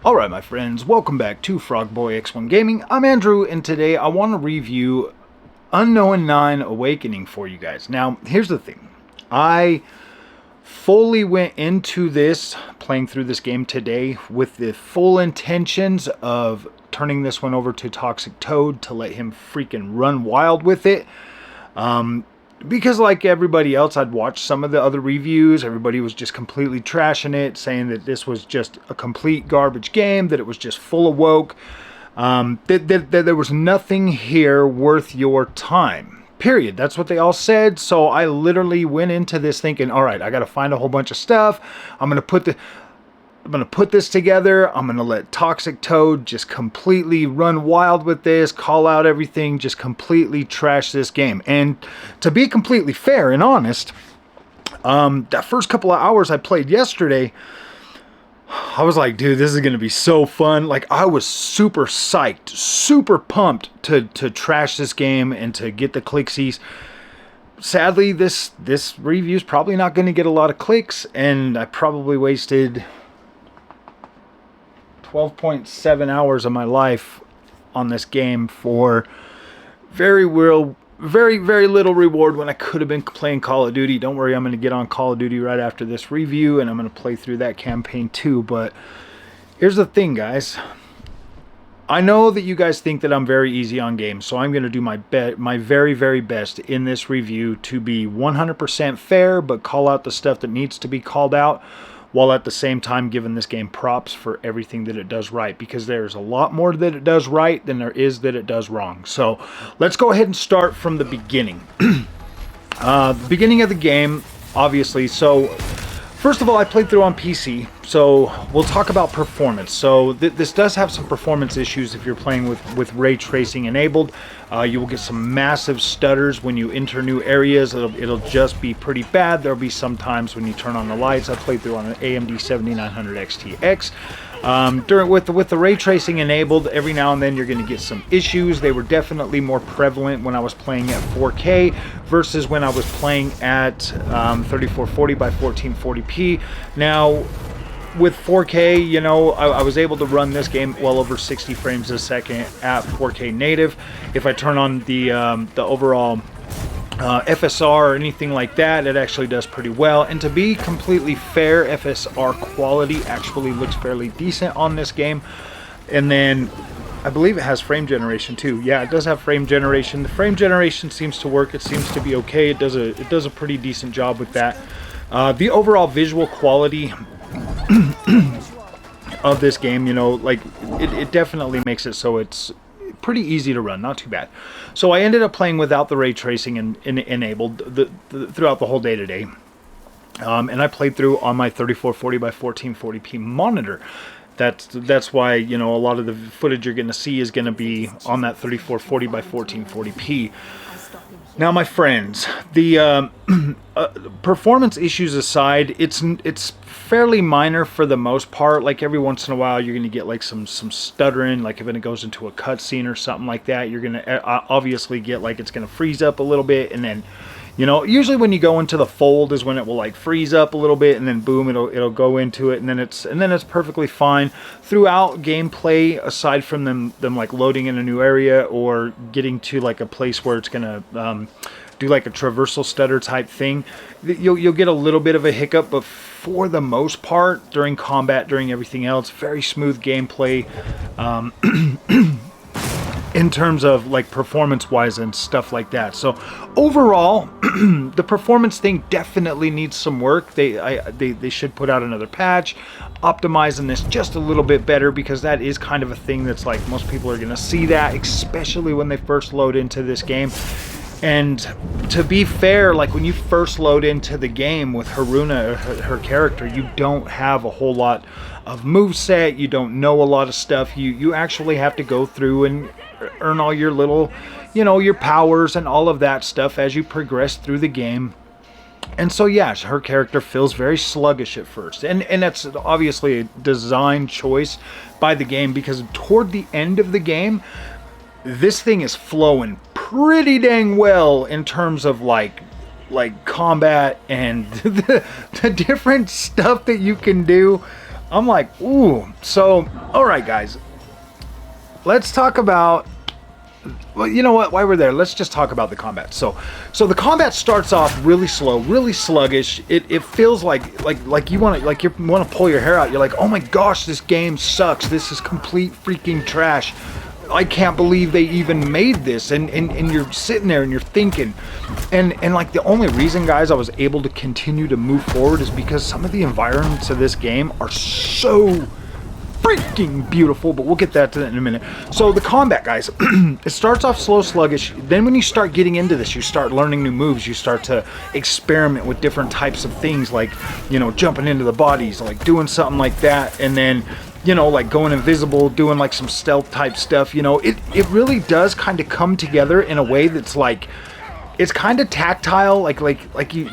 Alright my friends, welcome back to Frogboy X1 Gaming. I'm Andrew, and today I want to review Unknown 9 Awakening for you guys. Now, here's the thing. I fully went into this, playing through this game today, with the full intentions of turning this one over to Toxic Toad to let him freaking run wild with it. Because like everybody else, I'd watched some of the other reviews. Everybody was just completely trashing it, saying that this was just a complete garbage game, that it was just full of woke, that there was nothing here worth your time. Period. That's what they all said. So I literally went into this thinking, all right, I got to find a whole bunch of stuff. I'm going to put this together. I'm going to let Toxic Toad just completely run wild with this, call out everything, just completely trash this game. And to be completely fair and honest, that first couple of hours I played yesterday, I was like, dude, this is going to be so fun. Like, I was super psyched, super pumped to trash this game and to get the clicksies. Sadly, this review is probably not going to get a lot of clicks, and I probably wasted 12.7 hours of my life on this game for very little reward when I could have been playing Call of Duty. Don't worry, I'm going to get on Call of Duty right after this review, and I'm going to play through that campaign too. But here's the thing, guys. I know that you guys think that I'm very easy on games, so I'm going to do my very best in this review to be 100% fair, but call out the stuff that needs to be called out, while at the same time giving this game props for everything that it does right, because there's a lot more that it does right than there is that it does wrong. So let's go ahead and start from the beginning. The beginning of the game, obviously. So first of all, I played through on PC, so we'll talk about performance. So this does have some performance issues if you're playing with ray tracing enabled. You will get some massive stutters when you enter new areas. It'll just be pretty bad. There'll be some times when you turn on the lights. I played through on an AMD 7900 XTX. With the ray tracing enabled, every now and then you're going to get some issues. They were definitely more prevalent when I was playing at 4K versus when I was playing at 3440 by 1440p. Now, with 4K, you know, I was able to run this game well over 60 frames a second at 4K native. If I turn on the overall FSR or anything like that, it actually does pretty well. And to be completely fair, FSR quality actually looks fairly decent on this game. And then I believe it has frame generation too. Yeah, it does have frame generation. The frame generation seems to work. It seems to be okay. It does a pretty decent job with that. The overall visual quality of this game, you know, like it definitely makes it so it's pretty easy to run, not too bad. So I ended up playing without the ray tracing enabled throughout the whole day today, and I played through on my 3440 by 1440p monitor. That's why, you know, a lot of the footage you're going to see is going to be on that 3440 by 1440p. Now, my friends, the performance issues aside, it's fairly minor for the most part. Like, every once in a while, you're going to get like some stuttering, like if it goes into a cutscene or something like that. You're going to obviously get like it's going to freeze up a little bit, and then, you know, usually when you go into the fold is when it will like freeze up a little bit, and then boom, it'll go into it, and then it's perfectly fine throughout gameplay. Aside from them like loading in a new area or getting to like a place where it's gonna do like a traversal stutter type thing, you'll get a little bit of a hiccup, but for the most part, during combat, during everything else, very smooth gameplay. In terms of like performance wise and stuff like that. So overall, the performance thing definitely needs some work. They should put out another patch optimizing this just a little bit better, because that is kind of a thing that's like most people are going to see that, especially when they first load into this game. And to be fair, like when you first load into the game with Haruna, her character, you don't have a whole lot of moveset. You don't know a lot of stuff. You actually have to go through and earn all your little, you know, your powers and all of that stuff as you progress through the game. And so, yes, her character feels very sluggish at first. And that's obviously a design choice by the game, because toward the end of the game, this thing is flowing pretty dang well in terms of like combat and the different stuff that you can do. I'm like, ooh. So, all right, guys. Let's talk about... Well, you know what? While we're there, let's just talk about the combat. So the combat starts off really slow, really sluggish. It feels like you want to pull your hair out. You're like, oh my gosh, this game sucks. This is complete freaking trash. I can't believe they even made this. And you're sitting there and you're thinking, and like the only reason, guys, I was able to continue to move forward is because some of the environments of this game are so freaking beautiful, but we'll get that to that in a minute. So the combat, guys, it starts off slow, sluggish. Then when you start getting into this, you start learning new moves. You start to experiment with different types of things, like, you know, jumping into the bodies, like doing something like that, and then, you know, like going invisible, doing like some stealth type stuff. You know, it really does kind of come together in a way that's like, it's kind of tactile, like you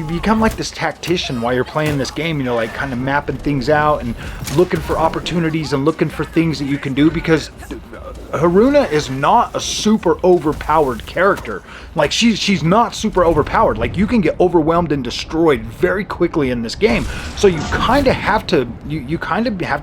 become like this tactician while you're playing this game, you know, like kind of mapping things out and looking for opportunities and looking for things that you can do, because Haruna is not a super overpowered character. Like she's not super overpowered. Like you can get overwhelmed and destroyed very quickly in this game. So you kind of have to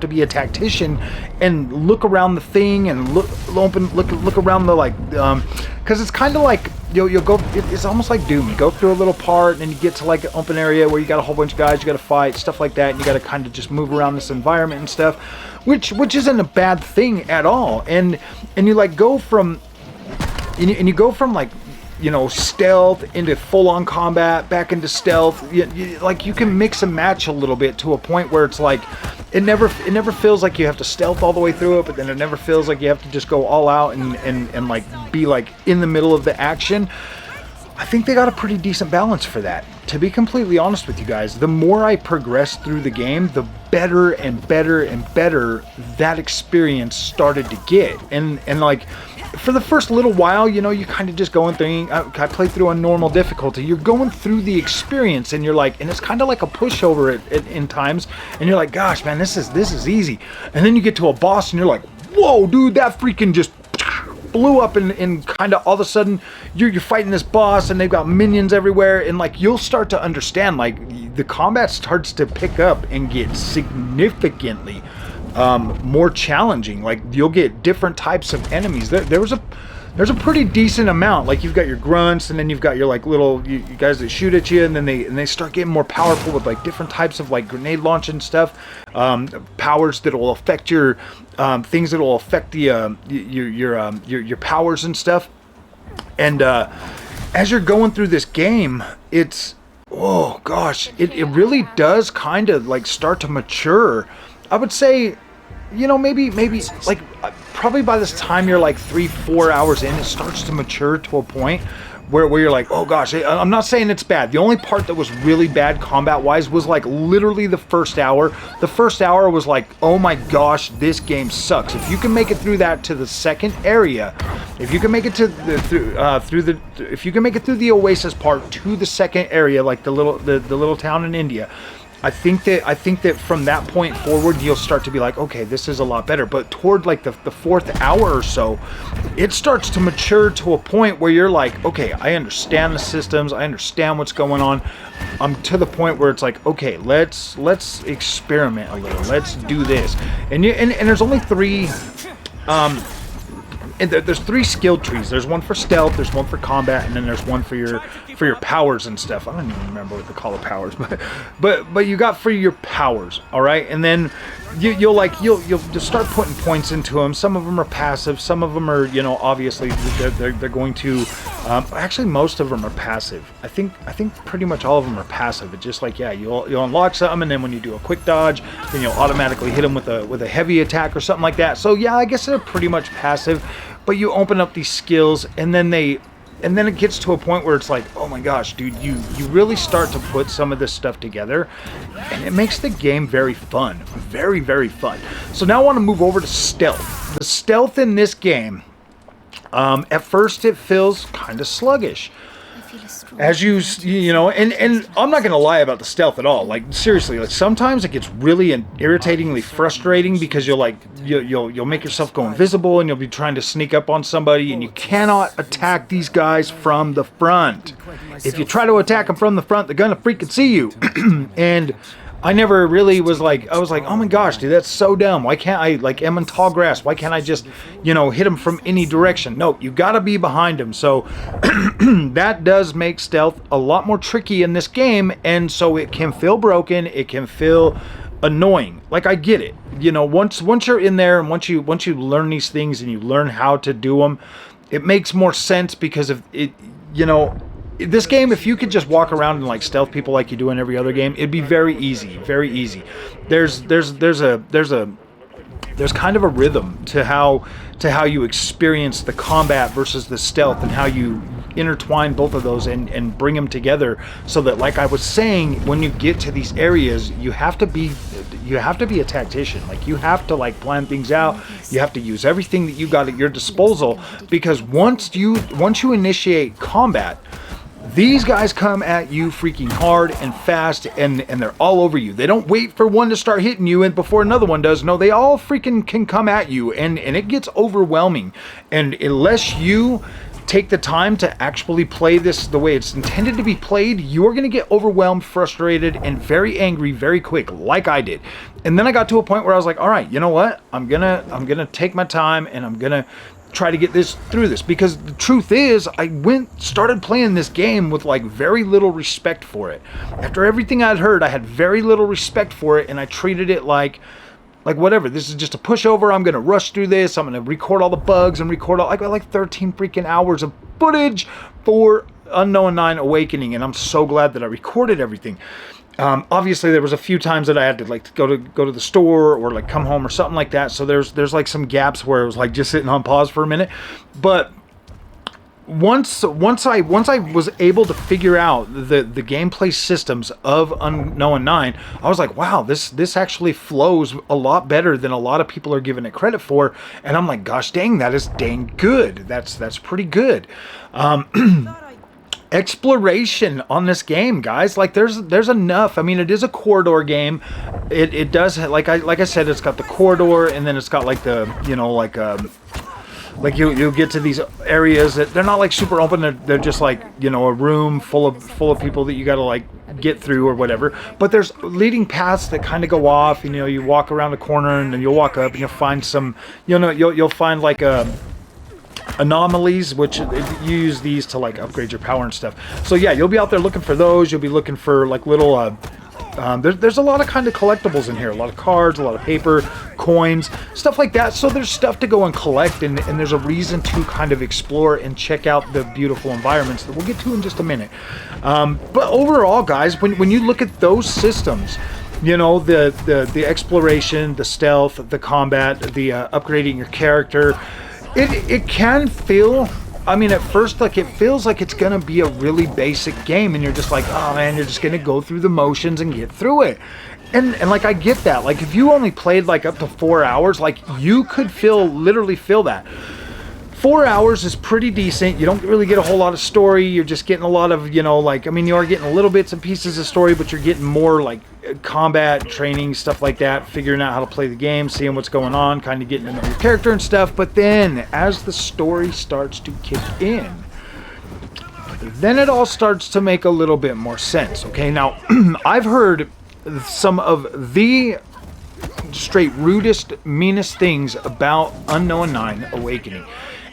be a tactician and look around the thing and look around the like because it's kind of like you'll go, it's almost like Doom. You go through a little part and then you get to like an open area where you got a whole bunch of guys you got to fight, stuff like that, and you got to kind of just move around this environment and stuff, which isn't a bad thing at all. And you like go from you go from like, you know, stealth into full-on combat, back into stealth. Like you can mix and match a little bit to a point where it's like it never feels like you have to stealth all the way through it, but then it never feels like you have to just go all out and like be like in the middle of the action. I think they got a pretty decent balance for that. To be completely honest with you guys, the more I progressed through the game, the better and better and better that experience started to get. And like, for the first little while, you know, you kind of just going through, I played through on normal difficulty. You're going through the experience and you're like, and it's kind of like a pushover in times, and you're like, gosh, man, this is easy. And then you get to a boss and you're like, whoa, dude, that freaking just blew up, and kind of all of a sudden you're fighting this boss and they've got minions everywhere, and like you'll start to understand, like the combat starts to pick up and get significantly more challenging. Like you'll get different types of enemies. There's a pretty decent amount. Like you've got your grunts, and then you've got your like little you guys that shoot at you, and then they start getting more powerful with like different types of like grenade launch and stuff, powers that will affect your things that will affect the your powers and stuff. And as you're going through this game, it's, oh gosh, it really does kind of like start to mature. I would say, you know, maybe like probably by this time you're like 3-4 hours in, it starts to mature to a point where you're like, oh gosh, I'm not saying it's bad. The only part that was really bad combat wise was like literally the first hour. The first hour was like, oh my gosh, this game sucks. If you can make it through that to the second area, if you can make it to if you can make it through the Oasis part to the second area, like the little town in India, I think that from that point forward, you'll start to be like, okay, this is a lot better. But toward like the fourth hour or so, it starts to mature to a point where you're like, okay, I understand the systems, I understand what's going on. I'm to the point where it's like, okay, let's experiment a little, let's do this. And there's only three. And there's three skill trees. There's one for stealth, there's one for combat, and then there's one for your powers and stuff. I don't even remember what they call the powers, but you got for your powers, all right? And then you'll just start putting points into them. Some of them are passive, some of them are, you know, obviously they're going to actually most of them are passive. I think pretty much all of them are passive. It's just like, yeah, you'll unlock something, and then when you do a quick dodge, then you'll automatically hit them with a heavy attack or something like that. So yeah, I guess they're pretty much passive. But you open up these skills, and then it gets to a point where it's like, oh my gosh, dude, you really start to put some of this stuff together, and it makes the game very fun. Very, very fun. So now I want to move over to stealth. The stealth in this game, at first it feels kind of sluggish. As you know, and I'm not gonna lie about the stealth at all. Like seriously, like sometimes it gets really and irritatingly frustrating because you'll make yourself go invisible, and you'll be trying to sneak up on somebody, and you cannot attack these guys from the front. If you try to attack them from the front, they're gonna freaking see you. And I never really was like, I was like, oh my gosh, dude, that's so dumb. Why can't I, like, am in tall grass, why can't I just, you know, hit him from any direction? No, you gotta be behind him. So that does make stealth a lot more tricky in this game, and so it can feel broken, it can feel annoying. Like, I get it. You know, once you're in there, and once you learn these things and you learn how to do them, it makes more sense, because of it, you know, this game, if you could just walk around and like stealth people like you do in every other game, it'd be very easy, very easy. There's kind of a rhythm to how you experience the combat versus the stealth, and how you intertwine both of those and bring them together, so that, like I was saying, when you get to these areas, you have to be a tactician. Like, you have to like plan things out, you have to use everything that you got at your disposal, because once you initiate combat, these guys come at you freaking hard and fast, and they're all over you. They don't wait for one to start hitting you and before another one does. No, they all freaking can come at you, and it gets overwhelming. And unless you take the time to actually play this the way it's intended to be played, you're going to get overwhelmed, frustrated, and very angry very quick, like I did. And then I got to a point where I was like, all right, you know what? I'm gonna take my time, and I'm gonna try to get through this, because the truth is, I started playing this game with like very little respect for it. After everything I'd heard, I had very little respect for it, and I treated it like whatever, this is just a pushover. I'm gonna rush through this, I'm gonna record all the bugs and record all, I got like 13 freaking hours of footage for Unknown 9 Awakening, and I'm so glad that I recorded everything. Obviously there was a few times that I had to like go to the store, or like come home or something like that, so there's like some gaps where it was like just sitting on pause for a minute. But once I was able to figure out the gameplay systems of Unknown 9, I was like, wow, this actually flows a lot better than a lot of people are giving it credit for. And I'm like, gosh dang, that is dang good. That's pretty good. Exploration on this game, guys, like there's enough. I mean, it is a corridor game. It does, like I said, it's got the corridor, and then it's got like the, you know, like you'll get to these areas that they're not like super open. They're just like, you know, a room full of people that you got to like get through or whatever. But there's leading paths that kind of go off. You know, you walk around a corner, and then you'll walk up and you'll find some, you know, you'll find like anomalies, which you use these to like upgrade your power and stuff. So yeah, you'll be out there looking for those. You'll be looking for like little there's a lot of kind of collectibles in here, a lot of cards, a lot of paper, coins, stuff like that. So there's stuff to go and collect, and there's a reason to kind of explore and check out the beautiful environments that we'll get to in just a minute. But overall, guys, when you look at those systems, you know, the exploration, the stealth, the combat, the upgrading your character, it can feel, I mean, at first, like, it feels like it's gonna be a really basic game, and you're just like, oh man, you're just gonna go through the motions and get through it. And like, I get that. Like, if you only played like up to 4 hours, like, you could literally feel that. 4 hours is pretty decent. You don't really get a whole lot of story. You're just getting a lot of, you know, like, I mean, you are getting little bits and pieces of story, but you're getting more like combat training, stuff like that, figuring out how to play the game, seeing what's going on, kind of getting to know your character and stuff. But then as the story starts to kick in, then it all starts to make a little bit more sense. Okay, now I've heard some of the straight rudest, meanest things about Unknown 9 Awakening.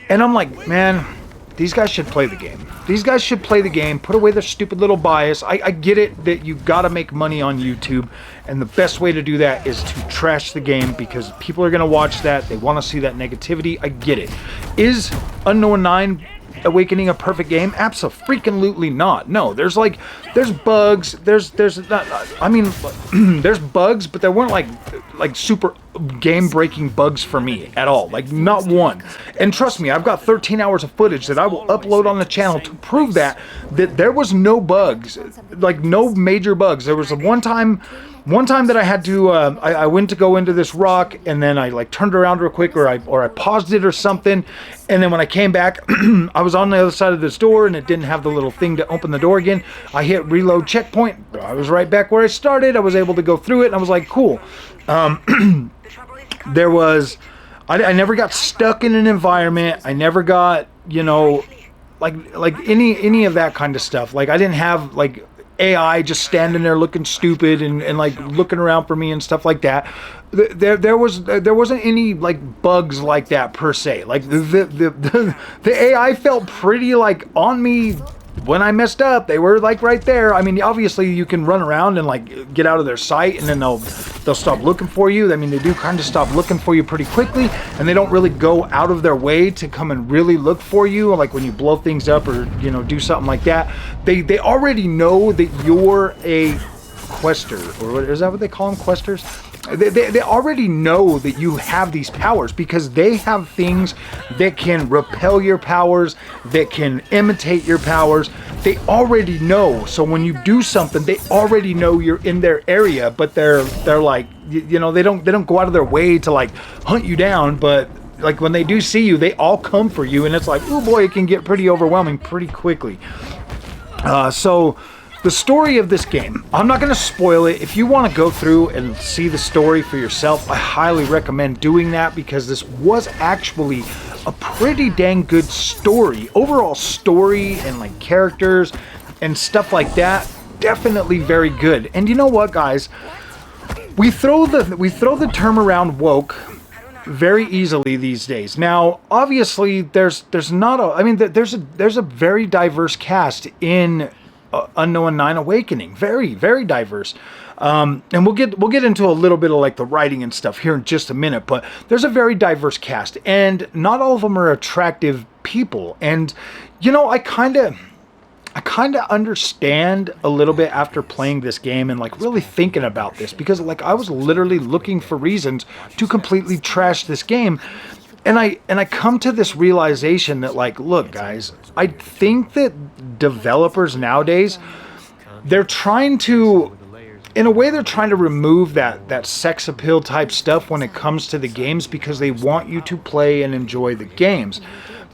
And I'm like, man, these guys should play the game. These guys should play the game, put away their stupid little bias. I get it that you gotta make money on YouTube, and the best way to do that is to trash the game, because people are gonna watch that, they wanna see that negativity. I get it. Is Unknown 9 Awakening a perfect game? Abso-freaking-lutely not. No, there's bugs, there's bugs, but there weren't like super game-breaking bugs for me at all, like not one. And trust me, I've got 13 hours of footage that I will upload on the channel to prove that there was no bugs, like no major bugs. There was one time that I had to, I went to go into this rock, and then I like turned around real quick, or I paused it or something, and then when I came back, I was on the other side of this door, and it didn't have the little thing to open the door again. I hit reload checkpoint, I was right back where I started. I was able to go through it, and I was like, cool. There was, I never got stuck in an environment. I never got, you know, like any of that kind of stuff. Like, I didn't have like AI just standing there looking stupid and like looking around for me and stuff like that. There wasn't any like bugs like that per se. Like the AI felt pretty like on me when I messed up. They were like right there. I mean, obviously you can run around and like get out of their sight, and then they'll stop looking for you. I mean, they do kind of stop looking for you pretty quickly, and they don't really go out of their way to come and really look for you. Like when you blow things up or, you know, do something like that, they already know that you're a quester, or what is that what they call them, questers? They already know that you have these powers because they have things that can repel your powers, that can imitate your powers. They already know. So when you do something, they already know you're in their area, but they're like, you know, they don't go out of their way to like hunt you down, but like when they do see you, they all come for you, and it's like, oh boy, it can get pretty overwhelming pretty quickly. So the story of this game, I'm not going to spoil it. If you want to go through and see the story for yourself, I highly recommend doing that, because this was actually a pretty dang good story. Overall story and like characters and stuff like that, definitely very good. And you know what, guys? We throw the term around woke very easily these days. Now, obviously, there's a very diverse cast in Unknown 9 Awakening, very, very diverse, and we'll get into a little bit of like the writing and stuff here in just a minute. But there's a very diverse cast, and not all of them are attractive people. And you know, I kind of understand a little bit after playing this game and like really thinking about this, because like I was literally looking for reasons to completely trash this game. And I come to this realization that, like, look, guys, I think that developers nowadays, they're trying to, in a way, they're trying to remove that sex appeal type stuff when it comes to the games, because they want you to play and enjoy the games.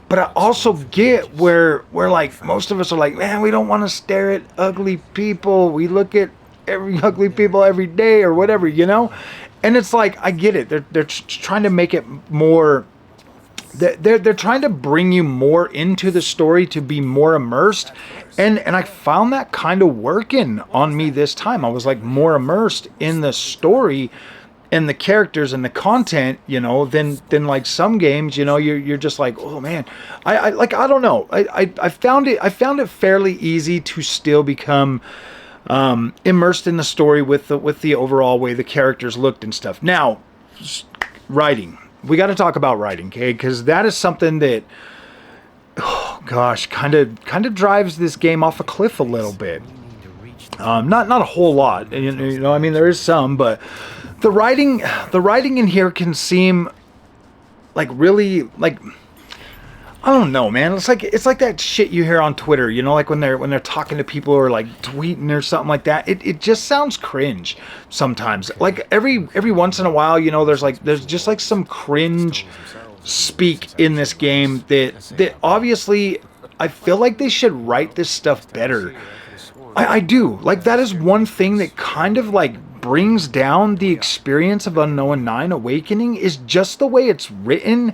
But I also get where like most of us are like, man, we don't want to stare at ugly people. We look at every ugly people every day or whatever, you know? And it's like, I get it. They're trying to make it more. They're trying to bring you more into the story to be more immersed, and I found that kind of working on me this time. I was like more immersed in the story and the characters and the content, you know, than like some games, you know, you're just like, oh man, I don't know. I found it fairly easy to still become immersed in the story with the overall way the characters looked and stuff. Now, writing. We got to talk about writing, okay? Because that is something that, oh gosh, kind of drives this game off a cliff a little bit. Not a whole lot, you know. I mean, there is some, but the writing in here can seem like really like, I don't know, man. It's like that shit you hear on Twitter, you know, like when they're talking to people or like tweeting or something like that. It just sounds cringe sometimes. Like every once in a while, you know, there's just like some cringe speak in this game that obviously I feel like they should write this stuff better. I do. Like, that is one thing that kind of like brings down the experience of Unknown 9 Awakening, is just the way it's written.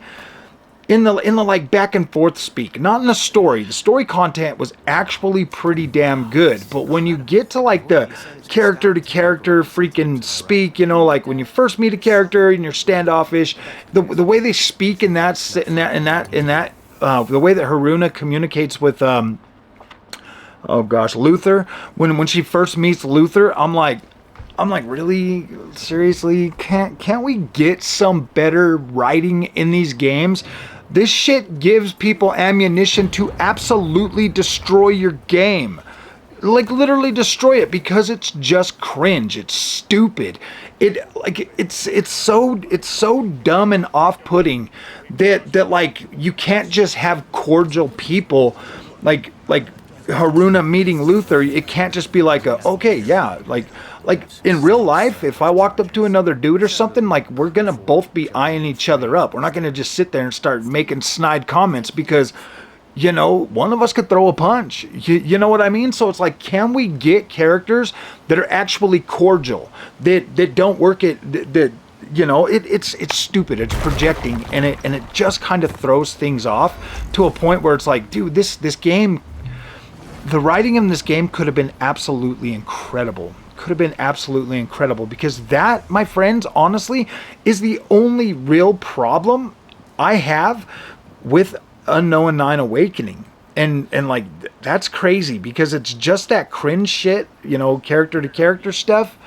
In the like back and forth speak, not in the story. The story content was actually pretty damn good, but when you get to like the character to character freaking speak, you know, like when you first meet a character and you're standoffish, the way they speak in that the way that Haruna communicates with oh gosh, Luther, when she first meets Luther, I'm like, really? Seriously? Can't we get some better writing in these games? This shit gives people ammunition to absolutely destroy your game. Like, literally destroy it, because it's just cringe. It's stupid. It's so dumb and off-putting that like you can't just have cordial people like Haruna meeting Luther. It can't just be like okay, yeah, like in real life, if I walked up to another dude or something, like, we're gonna both be eyeing each other up. We're not gonna just sit there and start making snide comments, because, you know, one of us could throw a punch. You know what I mean? So it's like, can we get characters that are actually cordial, that don't work at that? You know, it's stupid. It's projecting, and it just kind of throws things off to a point where it's like, dude, this game, the writing in this game could have been absolutely incredible. Could have been absolutely incredible, because that, my friends, honestly, is the only real problem I have with Unknown 9 Awakening. And like, that's crazy, because it's just that cringe shit, you know, character to character stuff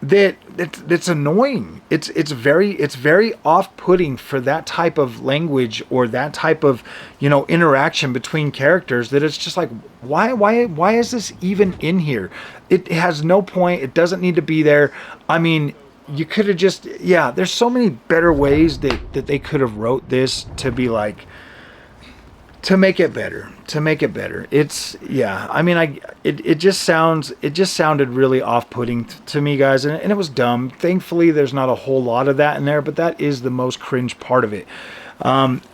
that's annoying. It's very off-putting for that type of language or that type of, you know, interaction between characters, that it's just like, why is this even in here? It has no point. It doesn't need to be there. I mean, you could have just, yeah, there's so many better ways that they could have wrote this to be like, to make it better. It's, yeah, I mean, it just sounded really off-putting to me, guys, and it was dumb. Thankfully, there's not a whole lot of that in there, but that is the most cringe part of it.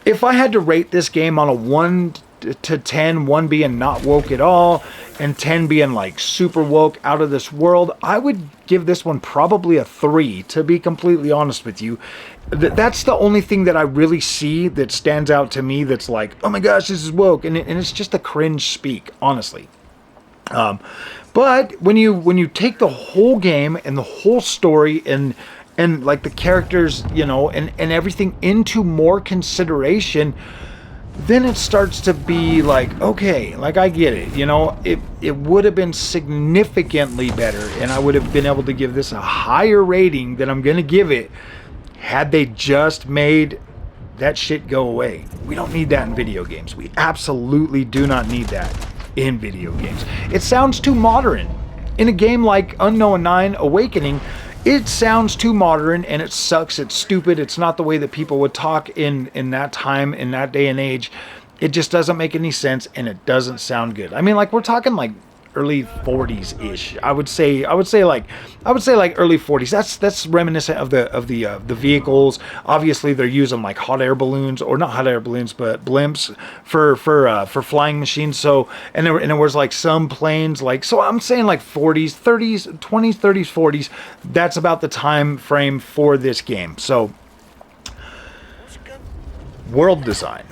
If I had to rate this game on a 1 to 10, 1 being not woke at all, and 10 being like super woke, out of this world, I would give this one probably a 3, to be completely honest with you. That's the only thing that I really see that stands out to me that's like, oh my gosh, this is woke, and it's just a cringe speak, honestly. But when you take the whole game and the whole story and like the characters, you know, and everything into more consideration, then it starts to be like, okay, like, I get it, you know. It would have been significantly better, and I would have been able to give this a higher rating than I'm gonna give it, had they just made that shit go away. We don't need that in video games. We absolutely do not need that in video games. It sounds too modern. In a game like Unknown 9 Awakening, it sounds too modern, and it sucks. It's stupid. It's not the way that people would talk in that time, in that day and age. It just doesn't make any sense, and it doesn't sound good. I mean, like, we're talking like early 40s ish. I would say like early 40s. That's reminiscent of the vehicles. Obviously, they're using like hot air balloons, or not hot air balloons, but blimps for flying machines. So and there was like some planes, like, so I'm saying like 40s, 30s, 20s, 30s, 40s. That's about the time frame for this game. So world design.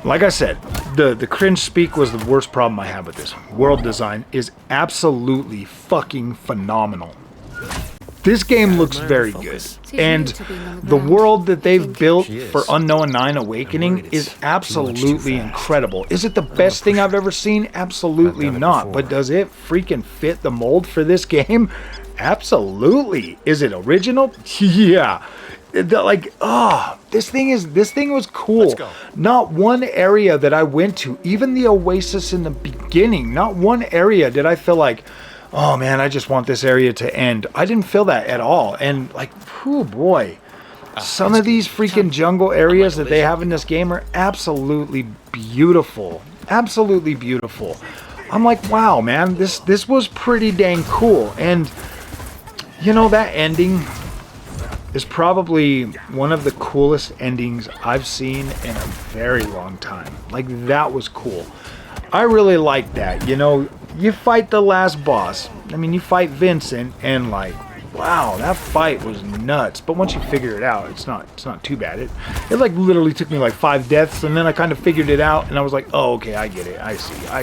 Like I said, the cringe speak was the worst problem I had with this. World design is absolutely fucking phenomenal. This game looks very good, and the world that they've built for Unknown 9 Awakening is absolutely incredible. Is it the best thing I've ever seen? Absolutely not. But does it freaking fit the mold for this game? Absolutely. Is it original? Yeah. Like, this thing was cool. Not one area that I went to, even the Oasis in the beginning, not one area did I feel like, oh man, I just want this area to end. I didn't feel that at all. And like, oh boy, some of these freaking jungle areas that they have in this game are absolutely beautiful. Absolutely beautiful. I'm like, wow, man, this was pretty dang cool. And you know, that ending is probably one of the coolest endings I've seen in a very long time. Like, that was cool. I really like that. You know, you fight the last boss. I mean, you fight Vincent, and like, wow, that fight was nuts. But once you figure it out, it's not too bad. It like literally took me like 5 deaths, and then I kind of figured it out, and I was like, oh, okay, I get it. I see. I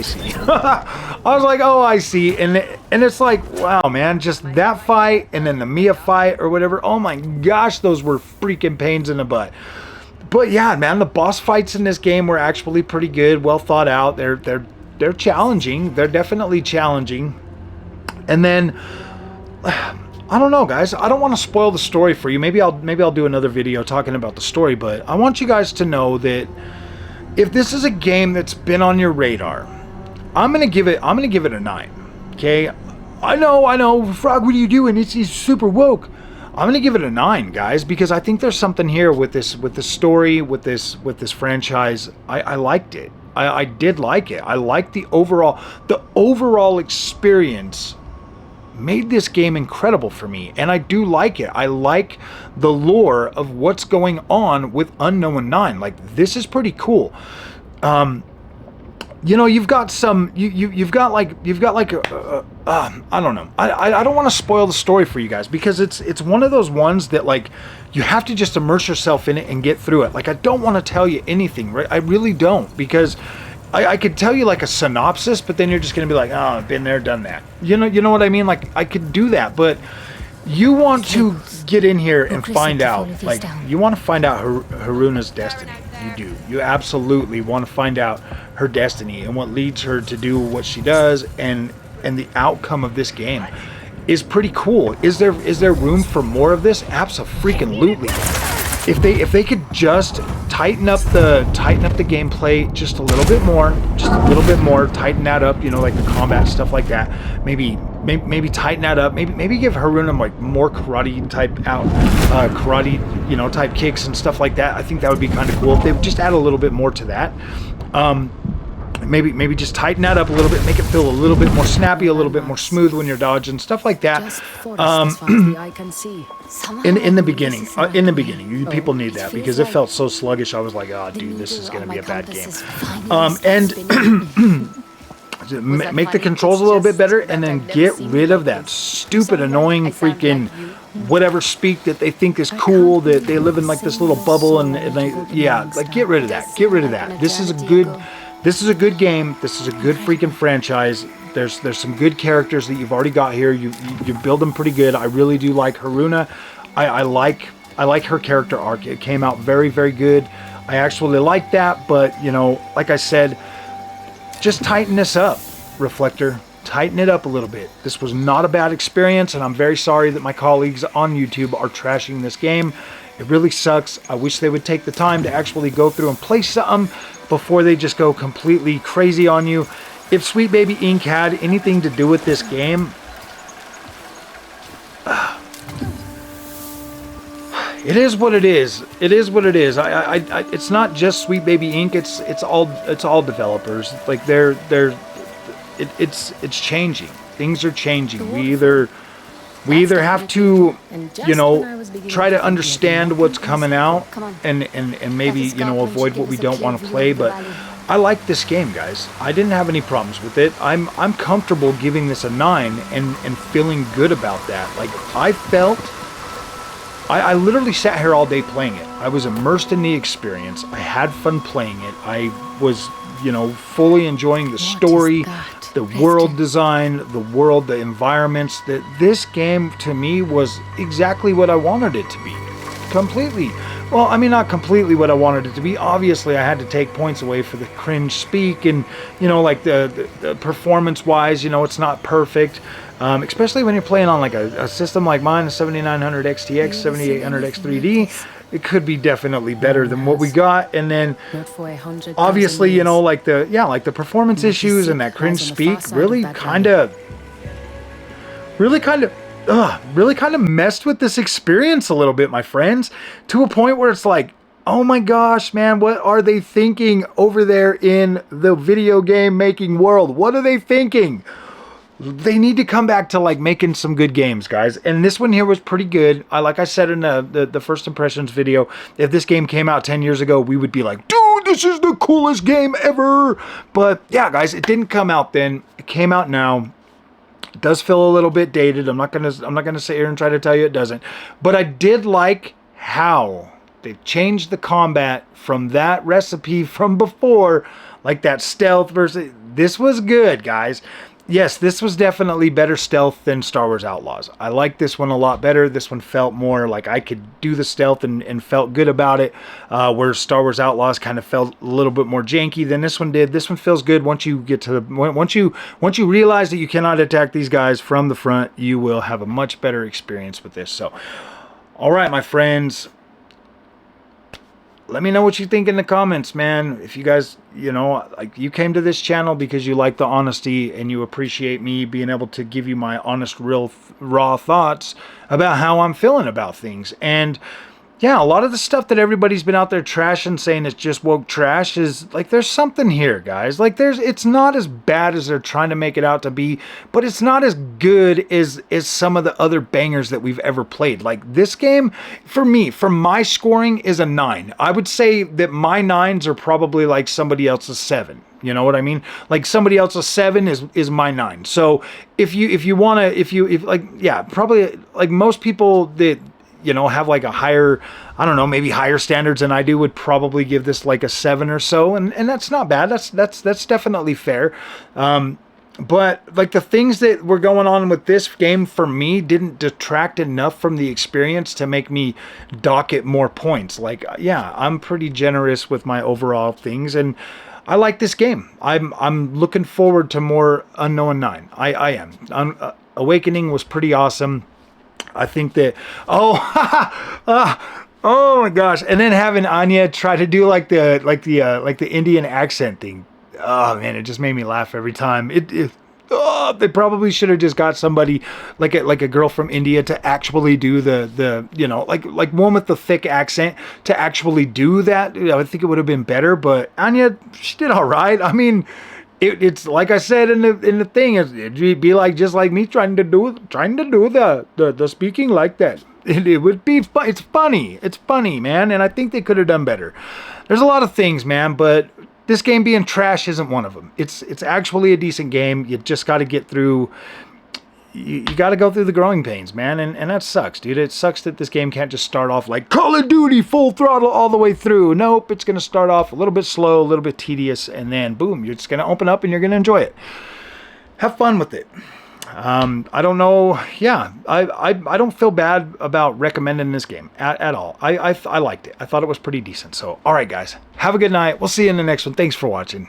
was like, oh, I see. And it's like, wow, man, just that fight, and then the Mia fight or whatever. Oh my gosh, those were freaking pains in the butt. But yeah, man, the boss fights in this game were actually pretty good, well thought out. They're challenging. They're definitely challenging. And then I don't know, guys. I don't want to spoil the story for you. Maybe I'll do another video talking about the story, but I want you guys to know that if this is a game that's been on your radar, I'm gonna give it a 9. Okay? I know, Frog, what are you doing? It's super woke. I'm gonna give it a 9, guys, because I think there's something here with the story, with this franchise. I liked it. I did like it. I liked the overall experience. Made this game incredible for me, and I do like it. I like the lore of what's going on with Unknown 9. Like, this is pretty cool. You know, you've got some, you've got like I don't know. I don't want to spoil the story for you guys, because it's one of those ones that, like, you have to just immerse yourself in it and get through it. Like, I don't want to tell you anything, right? I really don't, because I could tell you like a synopsis, but then you're just gonna be like, oh, I've been there, done that. You know what I mean? Like I could do that, but you want to get in here and find out, like you want to find out Haruna's destiny. You do. You absolutely want to find out her destiny and what leads her to do what she does, and the outcome of this game is pretty cool. Is there room for more of this? Abso-freaking-lutely. If they could just tighten up the gameplay just a little bit more, tighten that up, you know, like the combat stuff like that. Maybe tighten that up. Maybe give Haruna like more karate type you know, type kicks and stuff like that. I think that would be kind of cool if they would just add a little bit more to that. Maybe just tighten that up a little bit, make it feel a little bit more snappy, a little bit more smooth when you're dodging, stuff like that. In the beginning, you people need that because it felt so sluggish. I was like, oh, dude, this is going to be a bad game. And make the controls a little bit better, and then get rid of that stupid, annoying freaking whatever speak that they think is cool, that they live in like this little bubble, and they, yeah, like get rid of that. Get rid of that. This is a good game. This is a good freaking franchise. There's some good characters that you've already got here. You build them pretty good. I really do like Haruna. I like her character arc. It came out very, very good. I actually like that, but you know, like I said, just tighten this up, Reflector. Tighten it up a little bit. This was not a bad experience, and I'm very sorry that my colleagues on YouTube are trashing this game. It really sucks. I wish they would take the time to actually go through and play something before they just go completely crazy on you. If Sweet Baby Inc. had anything to do with this game, it is what it is. It is what it is. It's not just Sweet Baby Inc. It's all developers. Like it's changing. Things are changing. We either have to, you know, try to understand what's coming out and maybe, you know, avoid what we don't want to play. But I like this game, guys. I didn't have any problems with it. I'm comfortable giving this a 9 and feeling good about that. Like I literally sat here all day playing it. I was immersed in the experience. I had fun playing it. I was, you know, fully enjoying the story, the world design, the environments. That this game to me was exactly what I wanted it to be. Completely. Well, I mean, not completely what I wanted it to be. Obviously, I had to take points away for the cringe speak, and you know, like the performance-wise, you know, it's not perfect. Especially when you're playing on like a system like mine, a 7900 XTX, 7800 X3D. It could be definitely better than what we got. And then obviously, you know, like the performance issues and that cringe speak really kind of messed with this experience a little bit, my friends, to a point where it's like, oh my gosh, man, what are they thinking over there in the video game making world? What are they thinking? They need to come back to like making some good games, guys. And this one here was pretty good. Like I said in the first impressions video, if this game came out 10 years ago, we would be like, dude, this is the coolest game ever. But yeah, guys, it didn't come out then. It came out now. It does feel a little bit dated. I'm not gonna sit here and try to tell you it doesn't. But I did like how they've changed the combat from that recipe from before, like that stealth versus. This was good, guys. Yes, this was definitely better stealth than Star Wars Outlaws. I like this one a lot better. This one felt more like I could do the stealth and felt good about it, where Star Wars Outlaws kind of felt a little bit more janky than this one did. This one feels good once you get to once you realize that you cannot attack these guys from the front, you will have a much better experience with this. So, all right, my friends. Let me know what you think in the comments, man. If you guys, you know, like you came to this channel because you like the honesty and you appreciate me being able to give you my honest, real, raw thoughts about how I'm feeling about things. And yeah, a lot of the stuff that everybody's been out there trashing, saying it's just woke trash, is like, there's something here, guys. Like it's not as bad as they're trying to make it out to be, but it's not as good as some of the other bangers that we've ever played. Like this game, for me, for my scoring, is a 9. I would say that my 9s are probably like somebody else's 7. You know what I mean? Like somebody else's 7 is my 9. So if you want to, if like, yeah, probably like most people that, you know, have like a higher, I don't know, maybe higher standards than I do would probably give this like a 7 or so, and that's not bad. That's definitely fair. But like the things that were going on with this game for me didn't detract enough from the experience to make me dock it more points. Like, yeah, I'm pretty generous with my overall things, and I like this game. I'm looking forward to more Unknown 9. I am. Awakening was pretty awesome. I think that, oh my gosh, and then having Anya try to do like the Indian accent thing. Oh man, it just made me laugh every time. They probably should have just got somebody like a girl from India to actually do the you know, like one with the thick accent to actually do that. I think it would have been better. But Anya, she did all right. I mean, it's like I said in the thing, it'd be like just like me trying to do the speaking like that. It would be fun. It's funny, man, and I think they could have done better. There's a lot of things, man, but this game being trash isn't one of them. It's actually a decent game. You just got to get through. You got to go through the growing pains, man, and that sucks, dude. It sucks that this game can't just start off like Call of Duty full throttle all the way through. Nope, it's going to start off a little bit slow, a little bit tedious, and then boom, you're just going to open up and you're going to enjoy it. Have fun with it. I don't know. Yeah, I don't feel bad about recommending this game at all. I liked it. I thought it was pretty decent. So, all right, guys, have a good night. We'll see you in the next one. Thanks for watching.